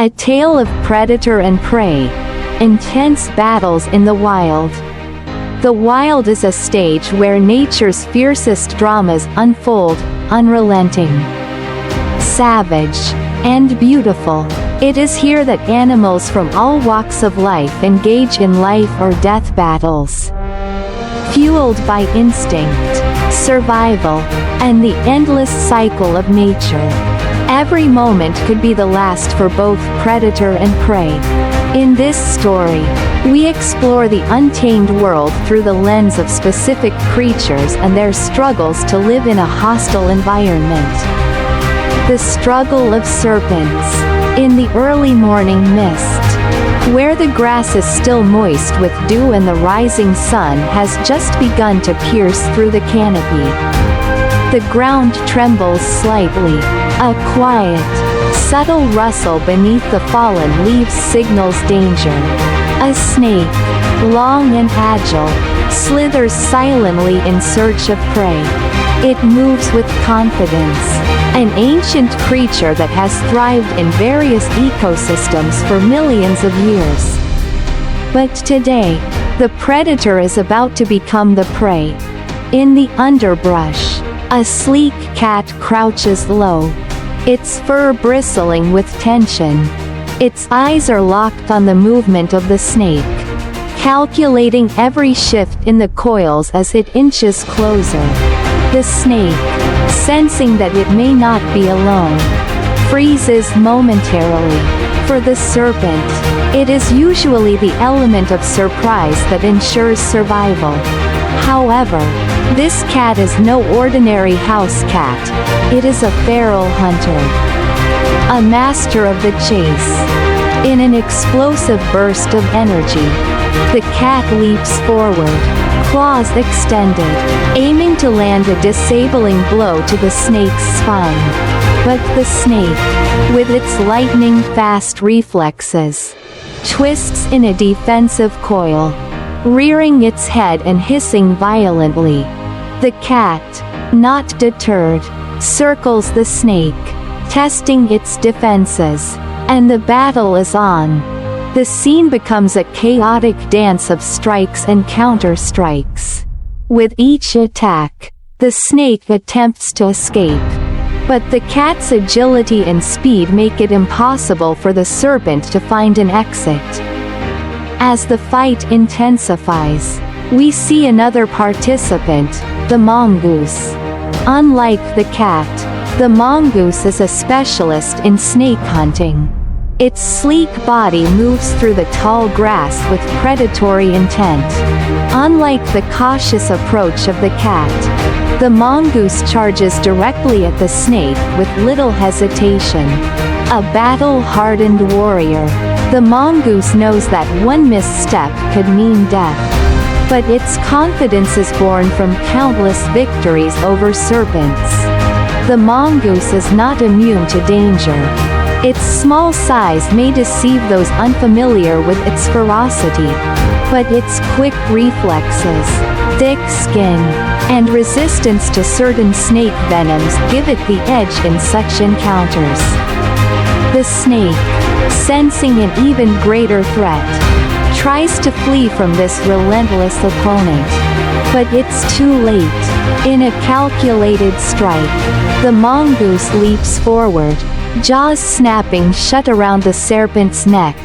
A tale of predator and prey. Intense battles in the wild. The wild is a stage where nature's fiercest dramas unfold, unrelenting, savage, and beautiful. It is here that animals from all walks of life engage in life or death battles. Fueled by instinct, survival, and the endless cycle of nature. Every moment could be the last for both predator and prey. In this story, we explore the untamed world through the lens of specific creatures and their struggles to live in a hostile environment. The struggle of serpents. In the early morning mist, where the grass is still moist with dew and the rising sun has just begun to pierce through the canopy. The ground trembles slightly. A quiet, subtle rustle beneath the fallen leaves signals danger. A snake, long and agile, slithers silently in search of prey. It moves with confidence, an ancient creature that has thrived in various ecosystems for millions of years. But today, the predator is about to become the prey. In the underbrush, a sleek cat crouches low, its fur bristling with tension. Its eyes are locked on the movement of the snake, calculating every shift in the coils as it inches closer. The snake, sensing that it may not be alone, freezes momentarily. For the serpent, it is usually the element of surprise that ensures survival. However, this cat is no ordinary house cat. It is a feral hunter, a master of the chase. In an explosive burst of energy, the cat leaps forward, claws extended, aiming to land a disabling blow to the snake's spine. But the snake, with its lightning-fast reflexes, twists in a defensive coil, rearing its head and hissing violently. The cat, not deterred, circles the snake, testing its defenses, and the battle is on. The scene becomes a chaotic dance of strikes and counter-strikes. With each attack, the snake attempts to escape, but the cat's agility and speed make it impossible for the serpent to find an exit. As the fight intensifies, we see another participant, the mongoose. Unlike the cat, the mongoose is a specialist in snake hunting. Its sleek body moves through the tall grass with predatory intent. Unlike the cautious approach of the cat, the mongoose charges directly at the snake with little hesitation. A battle-hardened warrior, the mongoose knows that one misstep could mean death. But its confidence is born from countless victories over serpents. The mongoose is not immune to danger. Its small size may deceive those unfamiliar with its ferocity, but its quick reflexes, thick skin, and resistance to certain snake venoms give it the edge in such encounters. The snake, sensing an even greater threat, tries to flee from this relentless opponent. But it's too late. In a calculated strike, the mongoose leaps forward, jaws snapping shut around the serpent's neck.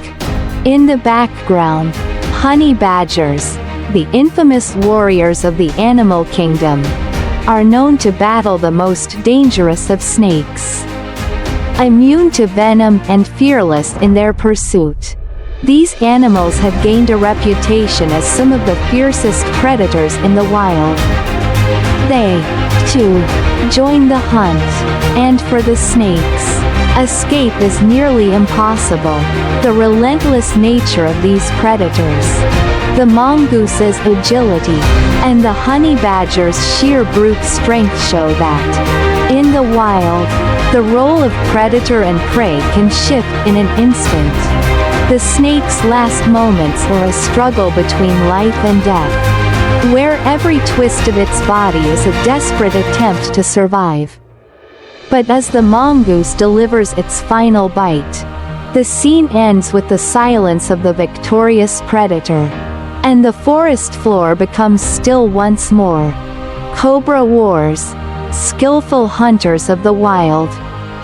In the background, honey badgers, the infamous warriors of the animal kingdom, are known to battle the most dangerous of snakes. Immune to venom and fearless in their pursuit, these animals have gained a reputation as some of the fiercest predators in the wild. They, too, join the hunt, and for the snakes, escape is nearly impossible. The relentless nature of these predators, the mongoose's agility, and the honey badger's sheer brute strength show that, in the wild, the role of predator and prey can shift in an instant. The snake's last moments are a struggle between life and death, where every twist of its body is a desperate attempt to survive. But as the mongoose delivers its final bite, The scene ends with the silence of the victorious predator. And the forest floor becomes still once more. Cobra wars. Skillful hunters of the wild.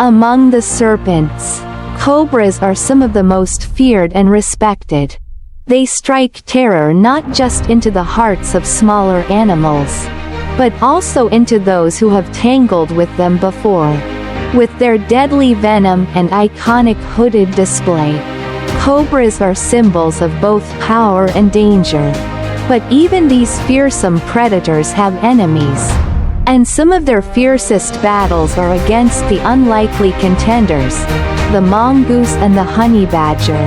Among the serpents, cobras are some of the most feared and respected. They strike terror not just into the hearts of smaller animals, but also into those who have tangled with them before. With their deadly venom and iconic hooded display, cobras are symbols of both power and danger. But even these fearsome predators have enemies. And some of their fiercest battles are against the unlikely contenders, the mongoose and the honey badger.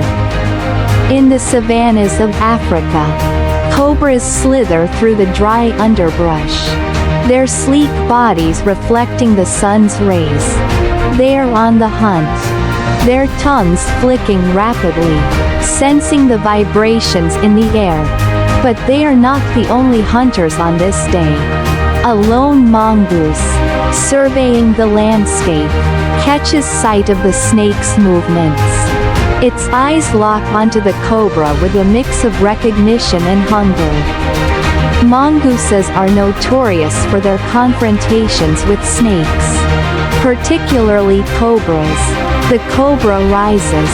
In the savannas of Africa, cobras slither through the dry underbrush, their sleek bodies reflecting the sun's rays. They are on the hunt, their tongues flicking rapidly, sensing the vibrations in the air. But they are not the only hunters on this day. A lone mongoose, surveying the landscape, catches sight of the snake's movements. Its eyes lock onto the cobra with a mix of recognition and hunger. Mongooses are notorious for their confrontations with snakes, particularly cobras. The cobra rises,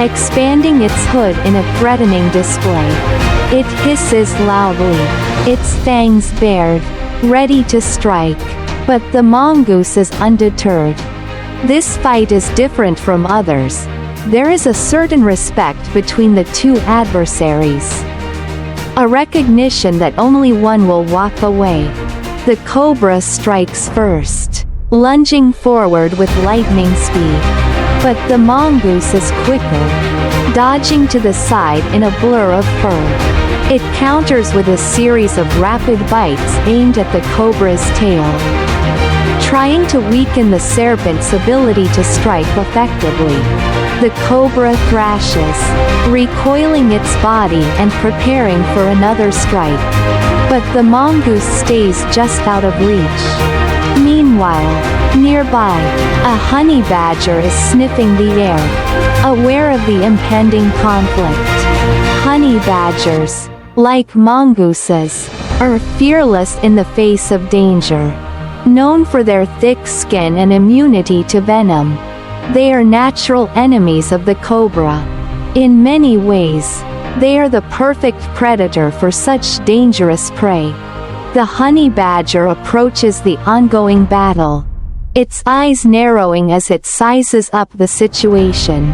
expanding its hood in a threatening display. It hisses loudly, its fangs bared, ready to strike. But the mongoose is undeterred. This fight is different from others. There is a certain respect between the two adversaries. A recognition that only one will walk away. The cobra strikes first, lunging forward with lightning speed. But the mongoose is quicker, dodging to the side in a blur of fur. It counters with a series of rapid bites aimed at the cobra's tail, trying to weaken the serpent's ability to strike effectively. The cobra thrashes, recoiling its body and preparing for another strike. But the mongoose stays just out of reach. Meanwhile, nearby, a honey badger is sniffing the air, aware of the impending conflict. Honey badgers, like mongooses, are fearless in the face of danger. Known for their thick skin and immunity to venom, they are natural enemies of the cobra. In many ways, they are the perfect predator for such dangerous prey. The honey badger approaches the ongoing battle, its eyes narrowing as it sizes up the situation.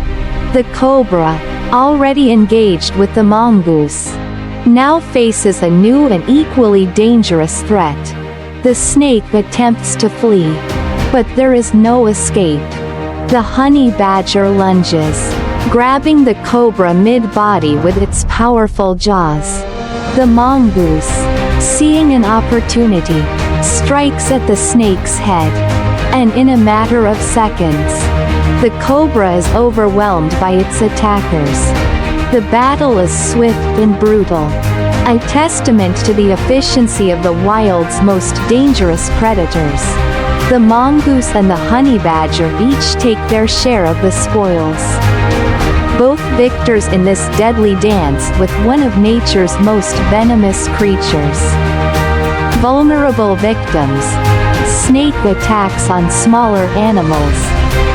The cobra, already engaged with the mongoose, now faces a new and equally dangerous threat. The snake attempts to flee, but there is no escape. The honey badger lunges, grabbing the cobra mid-body with its powerful jaws. The mongoose, seeing an opportunity, strikes at the snake's head. And in a matter of seconds, the cobra is overwhelmed by its attackers. The battle is swift and brutal, a testament to the efficiency of the wild's most dangerous predators. The mongoose and the honey badger each take their share of the spoils. Both victors in this deadly dance with one of nature's most venomous creatures. Vulnerable victims. Snake attacks on smaller animals.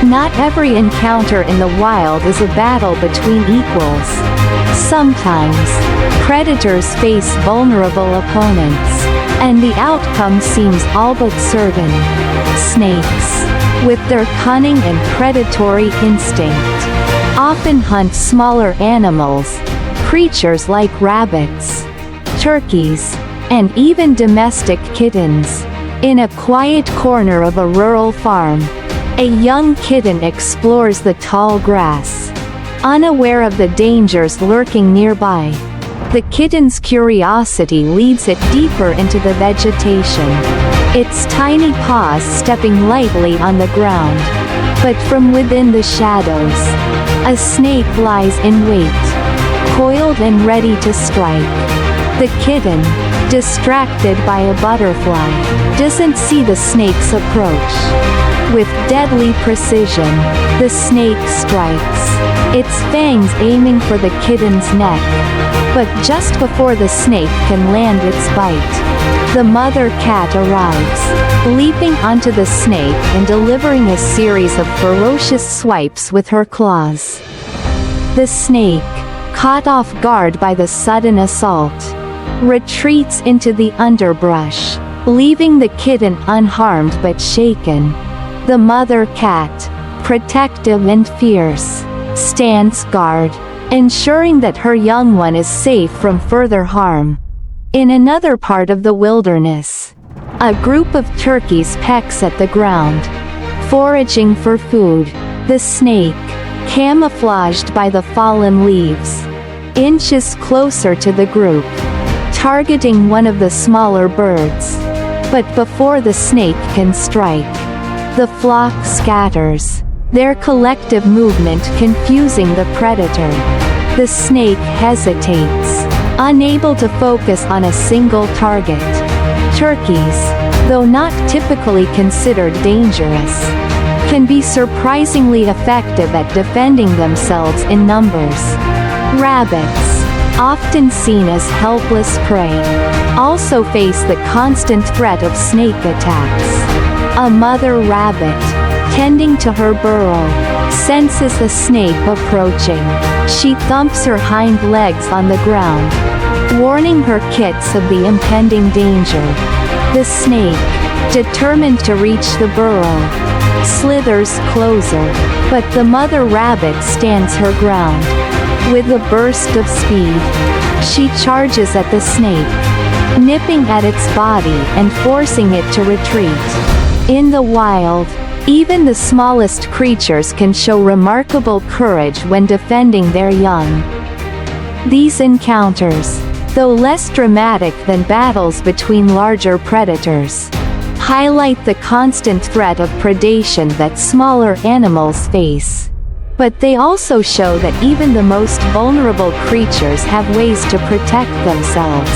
Not every encounter in the wild is a battle between equals. Sometimes, predators face vulnerable opponents, and the outcome seems all but certain. Snakes, with their cunning and predatory instinct, often hunt smaller animals, creatures like rabbits, turkeys, and even domestic kittens. In a quiet corner of a rural farm, a young kitten explores the tall grass, unaware of the dangers lurking nearby. The kitten's curiosity leads it deeper into the vegetation, its tiny paws stepping lightly on the ground. But from within the shadows, a snake lies in wait, coiled and ready to strike. The kitten, distracted by a butterfly, doesn't see the snake's approach. With deadly precision, the snake strikes, its fangs aiming for the kitten's neck. But just before the snake can land its bite, the mother cat arrives, leaping onto the snake and delivering a series of ferocious swipes with her claws. The snake, caught off guard by the sudden assault, retreats into the underbrush, leaving the kitten unharmed but shaken. The mother cat, protective and fierce, stands guard, ensuring that her young one is safe from further harm. In another part of the wilderness, a group of turkeys pecks at the ground, foraging for food. The snake, camouflaged by the fallen leaves, inches closer to the group, targeting one of the smaller birds. But before the snake can strike, the flock scatters, their collective movement confusing the predator. The snake hesitates, unable to focus on a single target. Turkeys, though not typically considered dangerous, can be surprisingly effective at defending themselves in numbers. Rabbits, often seen as helpless prey, also face the constant threat of snake attacks. A mother rabbit, tending to her burrow, senses a snake approaching. She thumps her hind legs on the ground, warning her kits of the impending danger. The snake, determined to reach the burrow, slithers closer, but the mother rabbit stands her ground. With a burst of speed, she charges at the snake, nipping at its body and forcing it to retreat. In the wild, even the smallest creatures can show remarkable courage when defending their young. These encounters, though less dramatic than battles between larger predators, highlight the constant threat of predation that smaller animals face. But they also show that even the most vulnerable creatures have ways to protect themselves.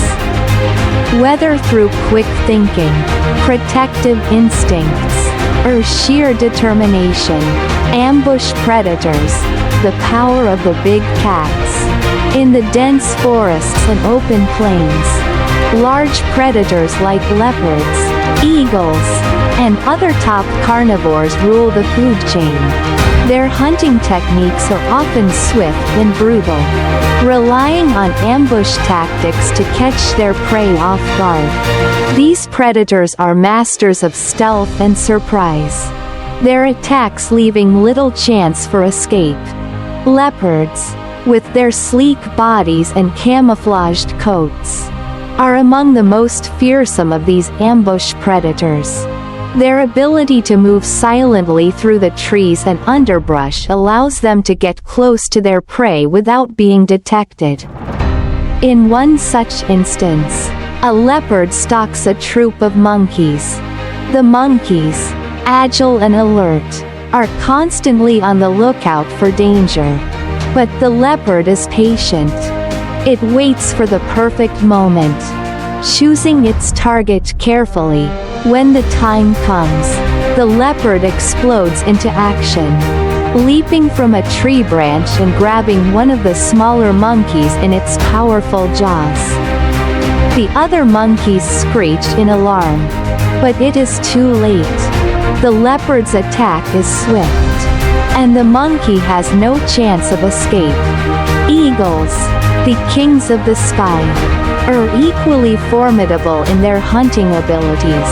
Whether through quick thinking, protective instincts, or sheer determination, ambush predators, the power of the big cats. In the dense forests and open plains, large predators like leopards, eagles, and other top carnivores rule the food chain. Their hunting techniques are often swift and brutal, relying on ambush tactics to catch their prey off guard. These predators are masters of stealth and surprise, their attacks leaving little chance for escape. Leopards, with their sleek bodies and camouflaged coats, are among the most fearsome of these ambush predators. Their ability to move silently through the trees and underbrush allows them to get close to their prey without being detected. In one such instance, a leopard stalks a troop of monkeys. The monkeys, agile and alert, are constantly on the lookout for danger. But the leopard is patient. It waits for the perfect moment, choosing its target carefully. When the time comes, the leopard explodes into action, leaping from a tree branch and grabbing one of the smaller monkeys in its powerful jaws. The other monkeys screech in alarm, but it is too late. The leopard's attack is swift, and the monkey has no chance of escape. Eagles, the kings of the sky, are equally formidable in their hunting abilities.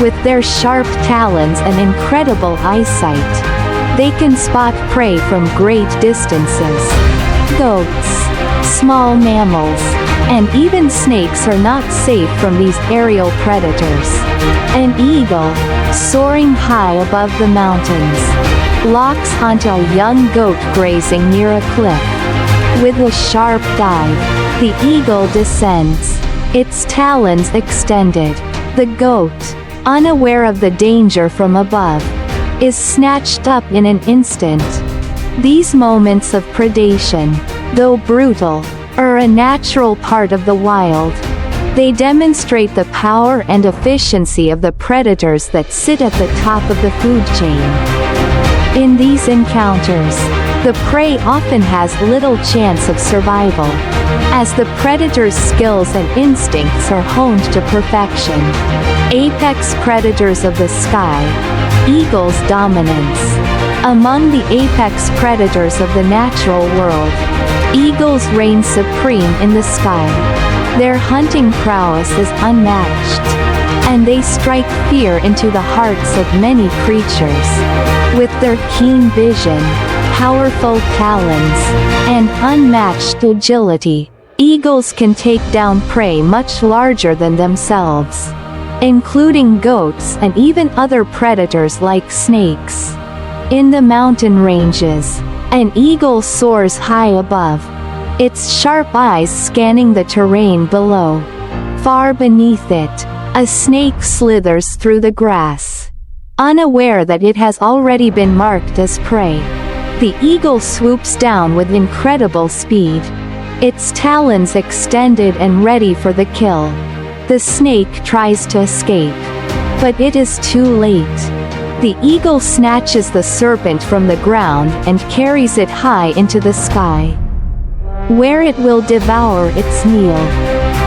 With their sharp talons and incredible eyesight, they can spot prey from great distances. Goats, small mammals, and even snakes are not safe from these aerial predators. An eagle, soaring high above the mountains, locks onto a young goat grazing near a cliff. With a sharp dive, the eagle descends, its talons extended. The goat, unaware of the danger from above, is snatched up in an instant. These moments of predation, though brutal, are a natural part of the wild. They demonstrate the power and efficiency of the predators that sit at the top of the food chain. In these encounters, the prey often has little chance of survival, as the predator's skills and instincts are honed to perfection. Apex predators of the sky. Eagles' dominance. Among the apex predators of the natural world, eagles reign supreme in the sky. Their hunting prowess is unmatched, and they strike fear into the hearts of many creatures. With their keen vision, powerful talons, and unmatched agility, eagles can take down prey much larger than themselves, including goats and even other predators like snakes. In the mountain ranges, an eagle soars high above, its sharp eyes scanning the terrain below. Far beneath it, a snake slithers through the grass, unaware that it has already been marked as prey. The eagle swoops down with incredible speed, its talons extended and ready for the kill. The snake tries to escape, but it is too late. The eagle snatches the serpent from the ground and carries it high into the sky, where it will devour its meal.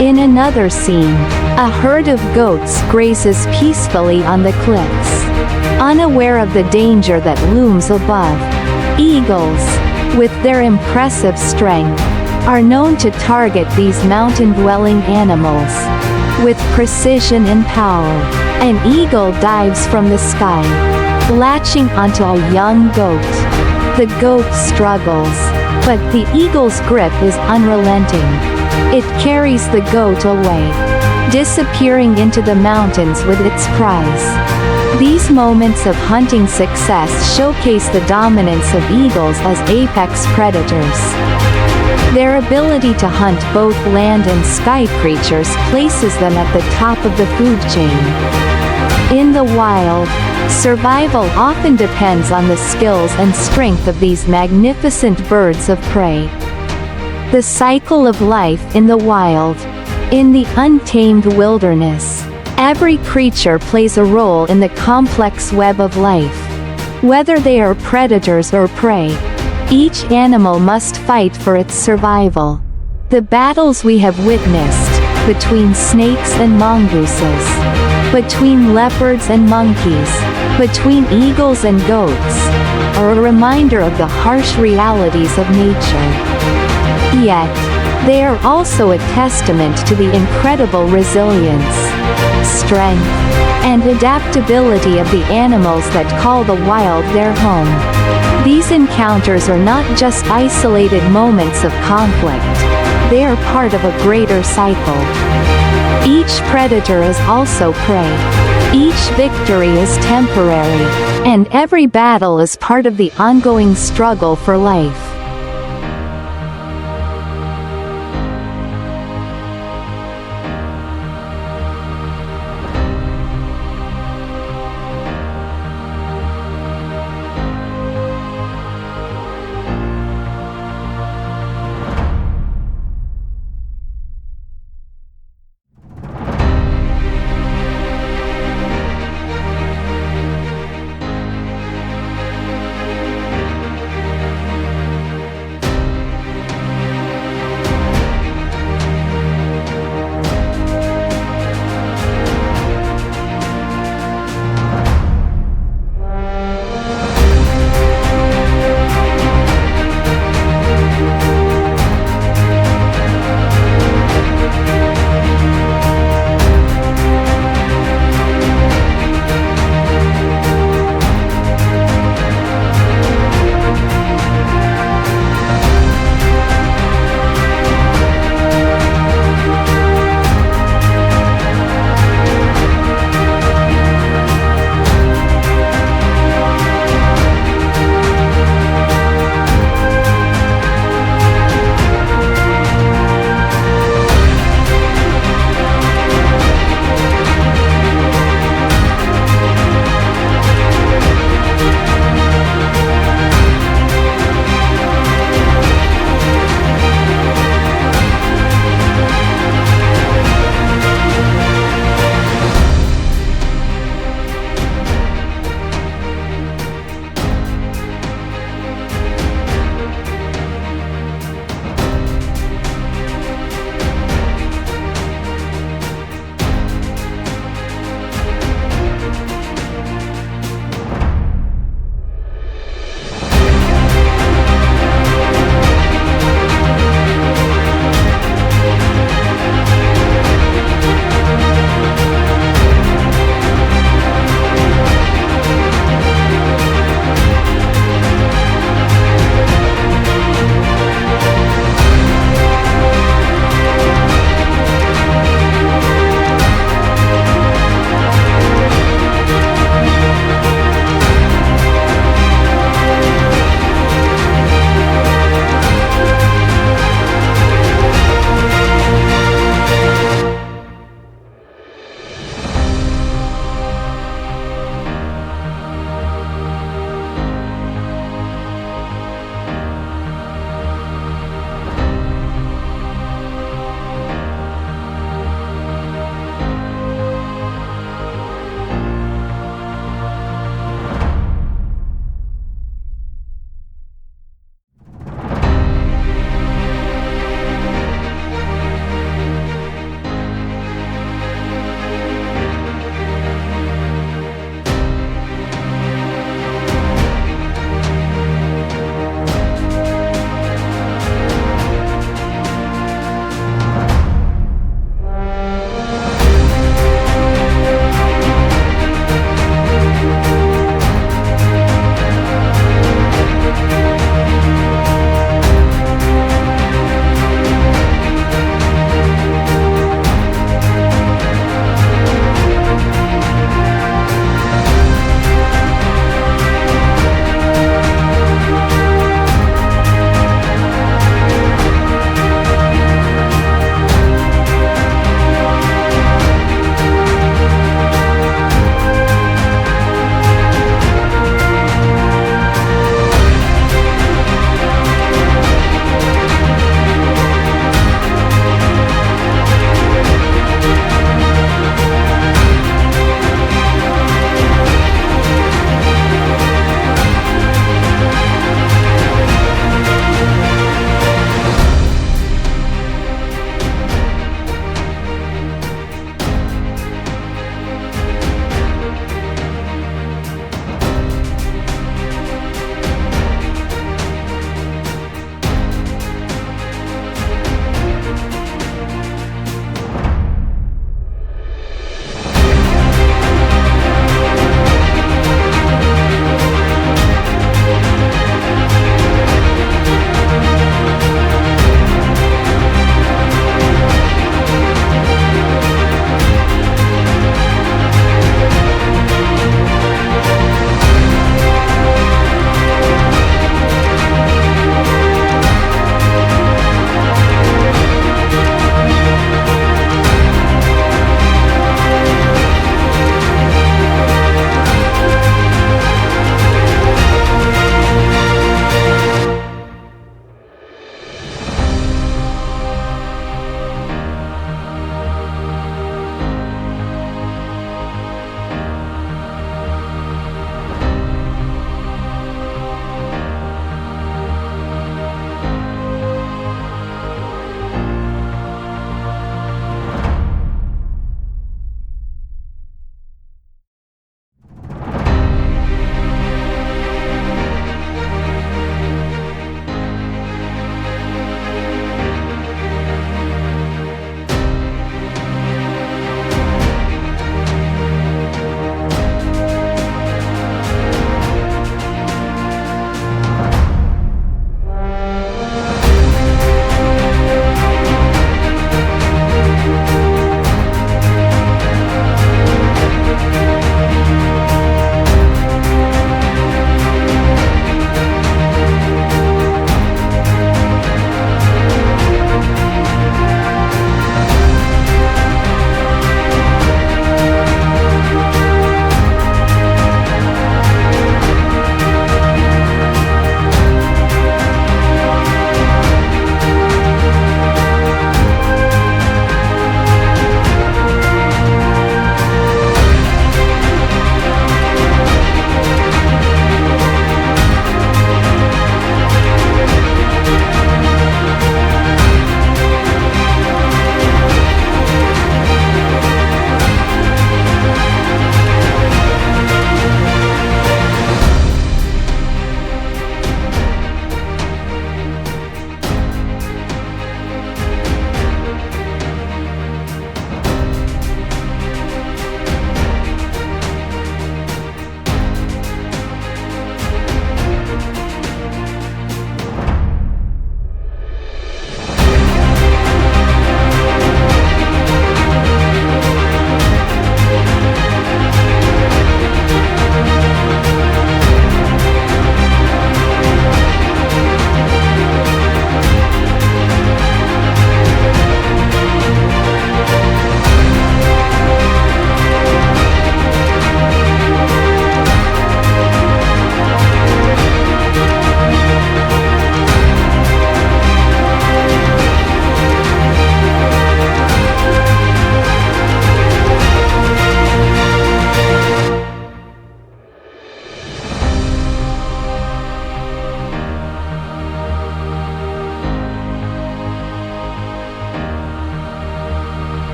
In another scene, a herd of goats grazes peacefully on the cliffs, unaware of the danger that looms above. Eagles, with their impressive strength, are known to target these mountain-dwelling animals. With precision and power, an eagle dives from the sky, latching onto a young goat. The goat struggles, but the eagle's grip is unrelenting. It carries the goat away, disappearing into the mountains with its prize. These moments of hunting success showcase the dominance of eagles as apex predators. Their ability to hunt both land and sky creatures places them at the top of the food chain. In the wild, survival often depends on the skills and strength of these magnificent birds of prey. The cycle of life in the wild. In the untamed wilderness, every creature plays a role in the complex web of life. Whether they are predators or prey, each animal must fight for its survival. The battles we have witnessed, between snakes and mongooses, between leopards and monkeys, between eagles and goats, are a reminder of the harsh realities of nature. Yet, they are also a testament to the incredible resilience, strength, and adaptability of the animals that call the wild their home. These encounters are not just isolated moments of conflict, they are part of a greater cycle. Each predator is also prey. Each victory is temporary, and every battle is part of the ongoing struggle for life.